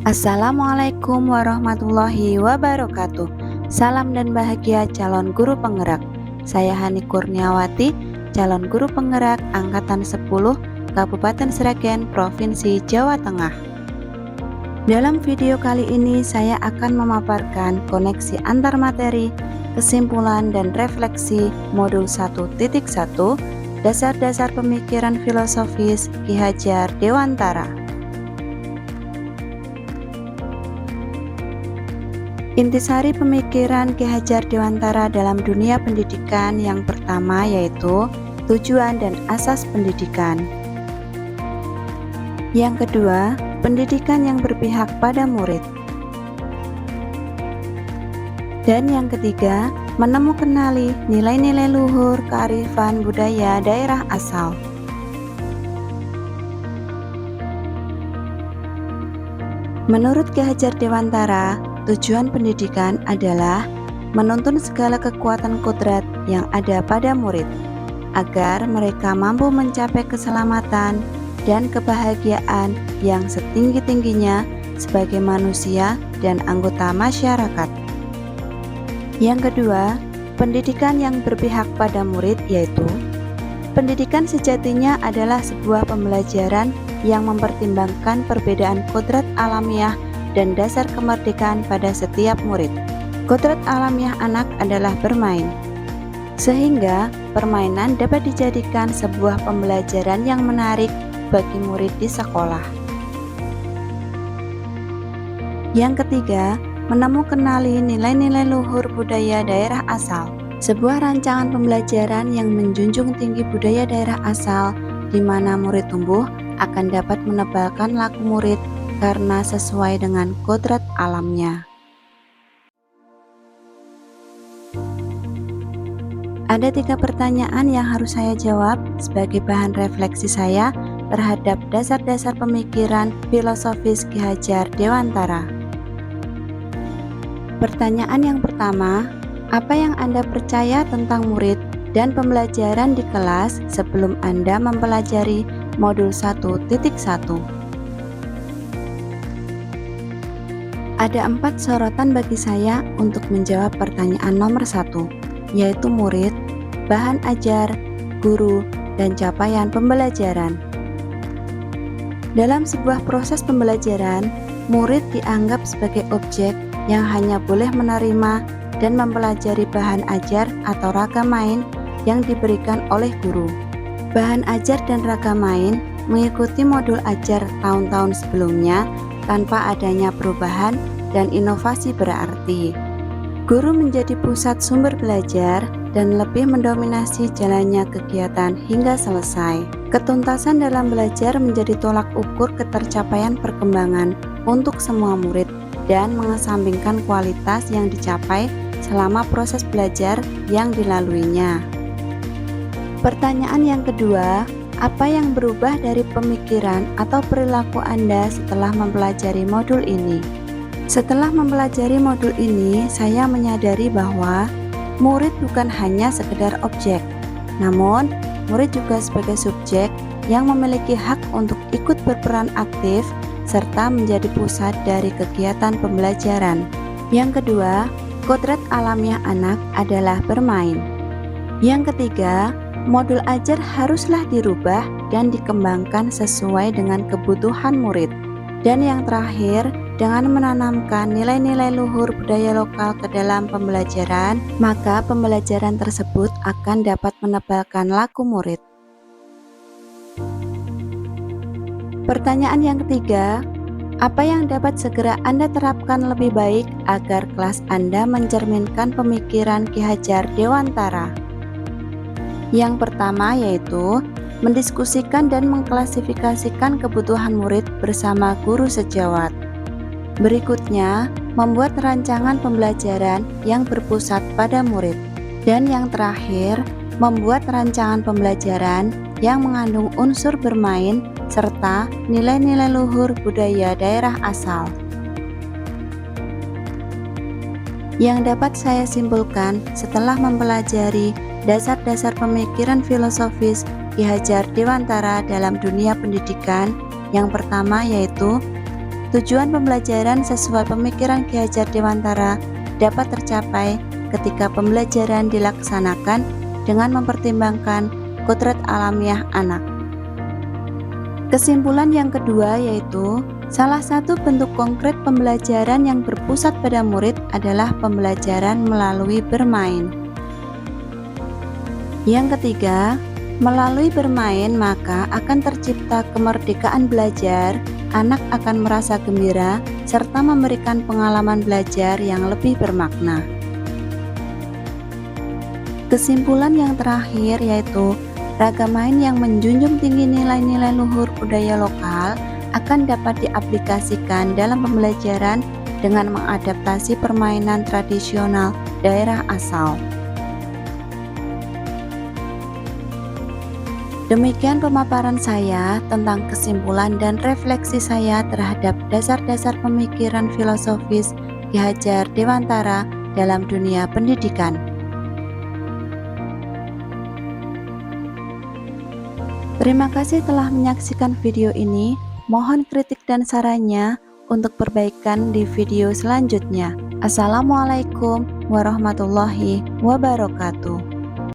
Assalamualaikum warahmatullahi wabarakatuh. Salam dan bahagia calon guru penggerak. Saya Hani Kurniawati, calon guru penggerak angkatan 10 Kabupaten Sragen, Provinsi Jawa Tengah. Dalam video kali ini saya akan memaparkan koneksi antar materi, kesimpulan dan refleksi modul 1.1 Dasar-dasar pemikiran filosofis Ki Hajar Dewantara. Intisari pemikiran Ki Hajar Dewantara dalam dunia pendidikan yang pertama yaitu tujuan dan asas pendidikan. Yang kedua, pendidikan yang berpihak pada murid. Dan yang ketiga, mengenali nilai-nilai luhur kearifan budaya daerah asal. Menurut Ki Hajar Dewantara, tujuan pendidikan adalah menuntun segala kekuatan kodrat yang ada pada murid, agar mereka mampu mencapai keselamatan dan kebahagiaan yang setinggi-tingginya sebagai manusia dan anggota masyarakat. Yang kedua, pendidikan yang berpihak pada murid yaitu pendidikan sejatinya adalah sebuah pembelajaran yang mempertimbangkan perbedaan kodrat alamiah dan dasar kemerdekaan pada setiap murid. Kodrat alamiah anak adalah bermain, sehingga permainan dapat dijadikan sebuah pembelajaran yang menarik bagi murid di sekolah. Yang ketiga, mengenali nilai-nilai luhur budaya daerah asal. Sebuah rancangan pembelajaran yang menjunjung tinggi budaya daerah asal, di mana murid tumbuh akan dapat menebalkan laku murid karena sesuai dengan kodrat alamnya. Ada 3 pertanyaan yang harus saya jawab sebagai bahan refleksi saya terhadap dasar-dasar pemikiran filosofis Ki Hajar Dewantara. Pertanyaan yang pertama, apa yang Anda percaya tentang murid dan pembelajaran di kelas sebelum Anda mempelajari modul 1.1? Ada 4 sorotan bagi saya untuk menjawab pertanyaan nomor 1, yaitu murid, bahan ajar, guru, dan capaian pembelajaran. Dalam sebuah proses pembelajaran, murid dianggap sebagai objek yang hanya boleh menerima dan mempelajari bahan ajar atau raga main yang diberikan oleh guru. Bahan ajar dan raga main mengikuti modul ajar tahun-tahun sebelumnya tanpa adanya perubahan dan inovasi berarti. Guru menjadi pusat sumber belajar dan lebih mendominasi jalannya kegiatan hingga selesai. Ketuntasan dalam belajar menjadi tolak ukur ketercapaian perkembangan untuk semua murid dan mengesampingkan kualitas yang dicapai selama proses belajar yang dilaluinya. Pertanyaan yang kedua, apa yang berubah dari pemikiran atau perilaku Anda setelah mempelajari modul ini? Setelah mempelajari modul ini, saya menyadari bahwa murid bukan hanya sekedar objek, namun murid juga sebagai subjek yang memiliki hak untuk ikut berperan aktif serta menjadi pusat dari kegiatan pembelajaran. Yang kedua, kodrat alamiah anak adalah bermain. Yang ketiga, modul ajar haruslah dirubah dan dikembangkan sesuai dengan kebutuhan murid. Dan yang terakhir, dengan menanamkan nilai-nilai luhur budaya lokal ke dalam pembelajaran, maka pembelajaran tersebut akan dapat menebalkan laku murid. Pertanyaan yang ketiga, apa yang dapat segera Anda terapkan lebih baik agar kelas Anda mencerminkan pemikiran Ki Hajar Dewantara? Yang pertama yaitu mendiskusikan dan mengklasifikasikan kebutuhan murid bersama guru sejawat. Berikutnya, membuat rancangan pembelajaran yang berpusat pada murid. Dan yang terakhir, membuat rancangan pembelajaran yang mengandung unsur bermain serta nilai-nilai luhur budaya daerah asal. Yang dapat saya simpulkan setelah mempelajari dasar-dasar pemikiran filosofis Ki Hajar Dewantara dalam dunia pendidikan, yang pertama yaitu Tujuan pembelajaran sesuai pemikiran Ki Hajar Dewantara dapat tercapai ketika pembelajaran dilaksanakan dengan mempertimbangkan kodrat alamiah anak. Kesimpulan yang kedua yaitu, salah satu bentuk konkret pembelajaran yang berpusat pada murid adalah pembelajaran melalui bermain. Yang ketiga, melalui bermain maka akan tercipta kemerdekaan belajar, anak akan merasa gembira, serta memberikan pengalaman belajar yang lebih bermakna. Kesimpulan yang terakhir yaitu, ragam main yang menjunjung tinggi nilai-nilai luhur budaya lokal akan dapat diaplikasikan dalam pembelajaran dengan mengadaptasi permainan tradisional daerah asal. Demikian pemaparan saya tentang kesimpulan dan refleksi saya terhadap dasar-dasar pemikiran filosofis Ki Hajar Dewantara dalam dunia pendidikan. Terima kasih telah menyaksikan video ini. Mohon kritik dan sarannya untuk perbaikan di video selanjutnya. Assalamualaikum warahmatullahi wabarakatuh.